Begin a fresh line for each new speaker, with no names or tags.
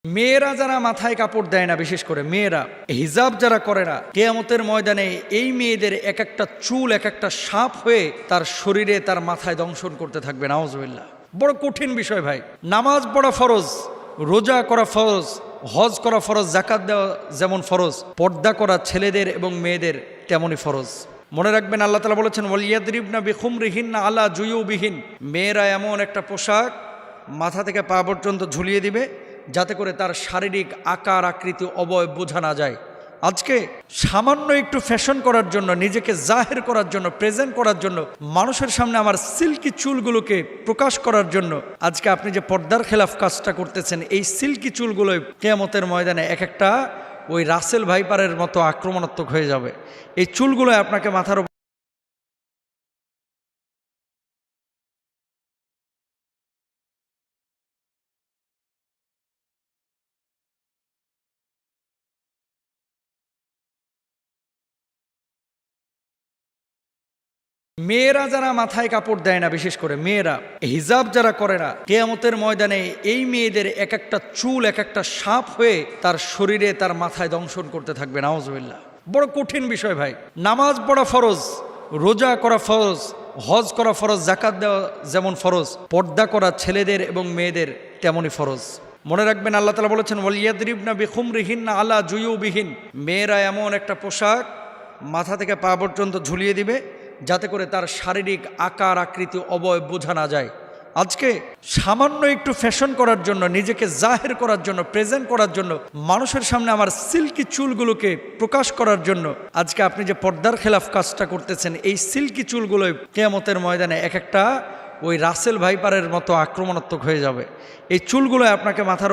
মেয়েরা যারা মাথায় কাপড় দেয় না, বিশেষ করে মেয়েরা হিজাব যারা করে না, কিয়ামতের ময়দানে এই মেয়েদের এক একটা চুল এক একটা সাপ হয়ে তার শরীরে তার মাথায় দংশন করতে থাকবে। নাউজুবিল্লাহ। বড় কঠিন বিষয় ভাই। নামাজ পড়া ফরজ, রোজা করা ফরজ, হজ করা ফরজ, যাকাত দেওয়া যেমন ফরজ, পর্দা করা ছেলেদের এবং মেয়েদের তেমনই ফরজ। মনে রাখবেন, আল্লাহ তাআলা বলেছেন ওয়ালিয়াদরিবনা বিখুমরিহিন্না আলা জুয়ুবিহিন, মেয়েরা এমন একটা পোশাক মাথা থেকে পা পর্যন্ত ঝুলিয়ে দিবে যাতে করে তার শারীরিক আকার আকৃতি অবয়ব বোঝা না যায়। আজকে সামান্য একটু ফ্যাশন করার জন্য, নিজেকে জাহের করার জন্য, প্রেজেন্ট করার জন্য, মানুষের সামনে আমার সিল্কি চুলগুলোকে প্রকাশ করার জন্য আজকে আপনি যে পর্দার খেলাফ কাজটা করতেছেন, এই সিল্কি চুলগুলোই কিয়ামতের ময়দানে এক একটা ওই রাসেল ভাইপারের মতো আক্রমণাত্মক হয়ে যাবে। এই চুলগুলো আপনাকে মাথার মেয়েরা যারা মাথায় কাপড় দেয় না, বিশেষ করে মেয়েরা হিজাব যারা করে না, কিয়ামতের ময়দানে এই মেয়েদের এক একটা চুল এক একটা সাপ হয়ে তার শরীরে তার মাথায় দংশন করতে থাকবে। নাউজুবিল্লাহ। বড় কঠিন বিষয় ভাই। নামাজ পড়া ফরজ, রোজা করা ফরজ, হজ করা ফরজ, যাকাত দেওয়া যেমন ফরজ, পর্দা করা ছেলেদের এবং মেয়েদের তেমনই ফরজ। মনে রাখবেন, আল্লাহ তাআলা বলেছেন ওয়ালিয়াদরিবনা বিখুমরিহিন্না আলা জুয়ুবিহিন, মেয়েরা এমন একটা পোশাক মাথা থেকে পা পর্যন্ত ঝুলিয়ে দিবে যাতে করে তার শারীরিক আকার আকৃতি অবয়ব বোঝা না যায়। আজকে সামান্য একটু ফ্যাশন করার জন্য, নিজেকে জাহের করার জন্য, প্রেজেন্ট করার জন্য, মানুষের সামনে আমার সিল্কি চুলগুলোকে প্রকাশ করার জন্য আজকে আপনি যে পর্দার খেলাফ কাজটা করতেছেন, এই সিল্কি চুলগুলোই কিয়ামতের ময়দানে এক একটা ওই রাসেল ভাইপারের মতো আক্রমণাত্মক হয়ে যাবে। এই চুলগুলো আপনাকে মাথার